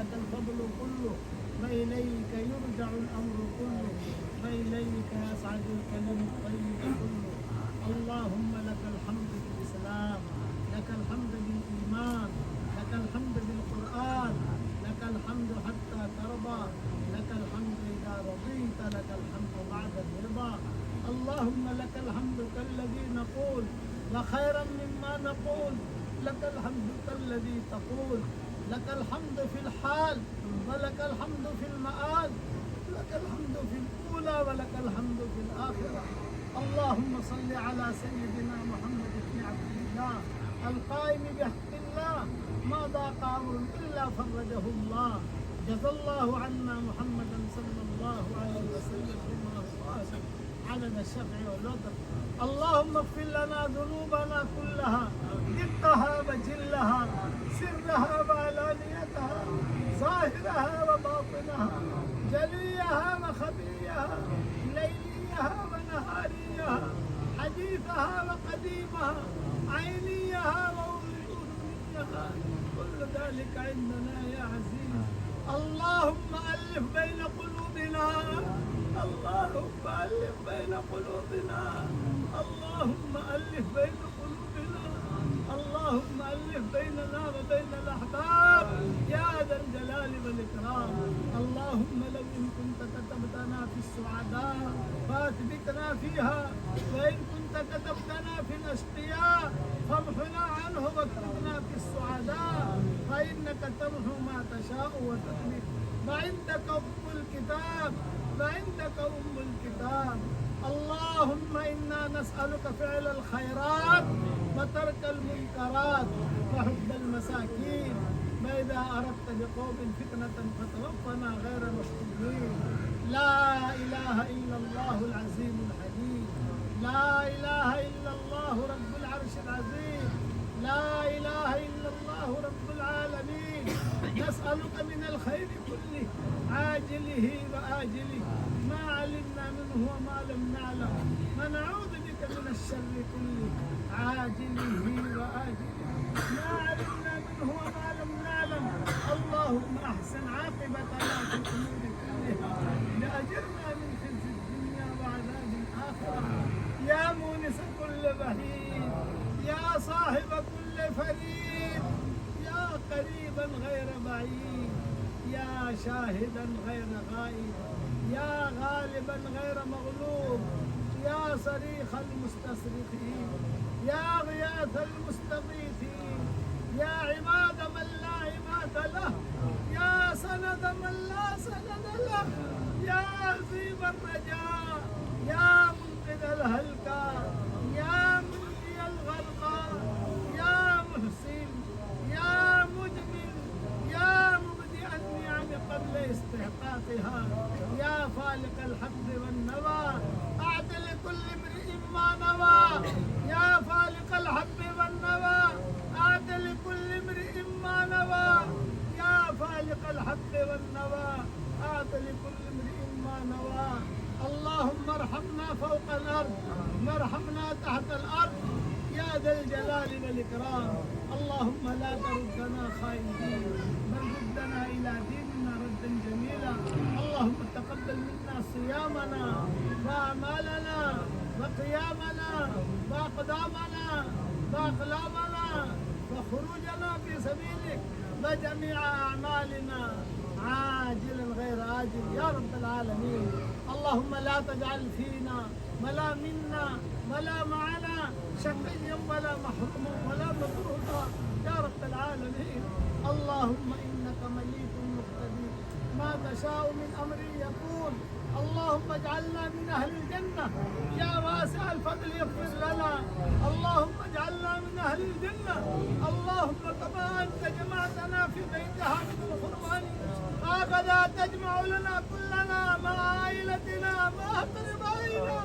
لك الفضل كله وإليك يرجع الأمر كله وإليك يصعد الكلم الطيب كله. اللهم لك الحمد بالإسلام، لك الحمد بالإيمان، لك الحمد بالقرآن، لك الحمد حتى ترضى، لك الحمد إذا رضيت، لك الحمد بعد الرضا. اللهم لك الحمد كالذي نقول وخيرا مما نقول، لك الحمد كالذي تقول، لك الحمد في الحال ولك الحمد في المآل، لك الحمد في الأولى ولك الحمد في الآخرة. اللهم صل على سيدنا محمد بن عبد الله القائم بحق الله، ما ضاق أمر إلا فرجه الله. جزى الله عنا محمدا صلى الله عليه وسلم بما هو عدد الشفع والوتر. اللهم اغفر لنا ذنوبنا كلها دقها وجلها، سرها وعلانيتها، ظاهرها وباطنها، جليها وخفيها، ليلها ونهاريها، حديثها وقديمها، عينيها وأذنيها، كل ذلك عندنا يا عزيز. اللهم ألف بين قلوبنا، اللهم ألف بين قلوبنا، اللهم ألف بين قلوبنا، اللهم ألف بيننا وبين الأحباب يا ذا الجلال والإكرام. اللهم لو إن كنت كتبتنا في السعداء فأثبتنا فيها، وإن كنت كتبتنا في الأشقياء فامحنا عنه واكتبنا في السعداء، فإنك تمحو ما تشاء وتثبت، وعندك أم الكتاب، وعندك أم الكتاب. اللهم إنا نسألك فعل الخيرات وترك المنكرات وحب المساكين، وإذا أردت بقوم فتنة فتوفنا غير مفتونين. لا إله إلا الله العزيز الحكيم، لا إله إلا الله رب العرش العظيم، لا إله إلا الله رب العالمين. نسألك من الخير كله عاجله وآجله ما علمنا منه وما لم نعلم، ونعوذ بك من الشر كله عاجله وآجله ما علمنا منه وما لم نعلم. اللهم أحسن عاقبتنا في الأمور كلها، لأجرنا من خزي الدنيا وعذاب الآخرة. يا مونس كل بهيج، يا صاحب كل فريد، يا قريبا غير بعيد، يا شاهدا غير غائب، يا غالبا غير مغلوب، يا صريخ المستصرخين، يا غياث المستغيثين، يا عماد من لا عماد له، يا سند من لا سند له، يا عزيم الرجاء، يا منقذ الهلكى، يا منجي الغرقى، يا محسن، يا مجمل، يا مبدئ النعم قبل استحقاقها، يا فالق الحب والنوى، أعد لكل امرئ ما نوى، يا فالق الحب والنوى، أعد لكل امرئ ما نوى، يا فالق الحب والنوى، أعد لكل امرئ ما نوى. اللهم ارحمنا فوق الأرض وارحمنا تحت الأرض يا ذا الجلال والإكرام. اللهم لا تردنا خائبين، بل ردنا إلى ديننا ردا جميلا. اللهم تقبل منا صيامنا وأعمالنا وقيامنا وأقدامنا وأقلامنا وخروجنا في سبيلك وجميع أعمالنا عاجلا غير آجل يا رب العالمين. اللهم لا تجعل فينا ولا منا ولا معنا شقيا ولا محروما ولا مطرودا يا رب العالمين. اللهم إنك مليك مقتدر، ما تشاء من أمر يكون. اللهم اجعلنا من أهل الجنة يا واسع الفضل اغفر لنا. اللهم اجعلنا من أهل الجنة. اللهم كما أنت جمعتنا في بيت حامد القرآن هكذا تجمع لنا كلنا مع عائلتنا مع أقربائنا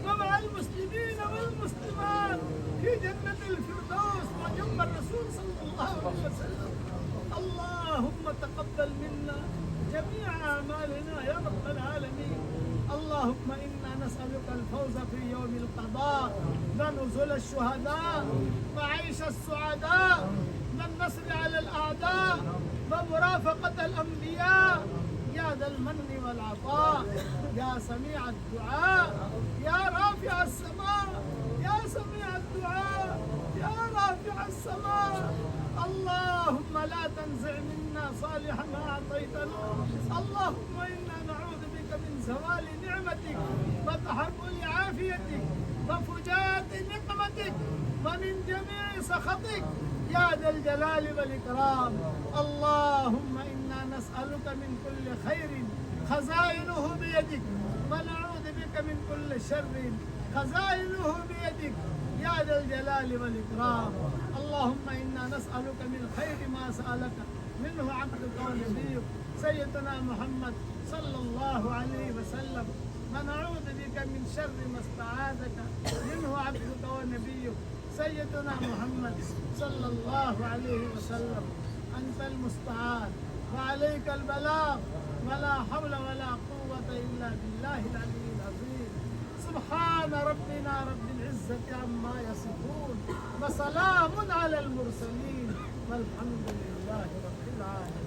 ومع المسلمين والمسلمات في جنة الفردوس وجنب الرسول صلى الله عليه وسلم. اللهم تقبل منا جميع أعمالنا يا رب العالمين. اللهم إنا نسألك الفوز في يوم القضاء ونزول الشهداء وعيش السعداء النصر على الأعداء ومرافقة الأنبياء يا ذا المن والعطاء، يا سميع الدعاء، يا رافع السماء، يا سميع الدعاء، يا رافع السماء. اللهم لا تنزع منا صالح ما أعطيتنا، اللهم إنا نعوذ بك من زوال نعمتك وتحول عافيتك وفجاءة نقمتك ومن جميع سخطك يا ذا الجلال والإكرام. اللهم إنا نسألك من كل خير خزائنه بيدك ونعوذ بك من كل شر خزائنه بيدك يا ذا الجلال والإكرام. اللهم إنا نسألك من خير ما سألك منه عبدك ونبيك سيدنا محمد صلى الله عليه وسلم، ونعوذ بك من شر ما استعاذك منه عبدك ونبيك سيدنا محمد صلى الله عليه وسلم. أنت المستعان وعليك البلاغ، ولا حول ولا قوة إلا بالله العلي العظيم. سبحان ربنا رب العزة عما يصفون، وسلام على المرسلين، والحمد لله رب العالمين.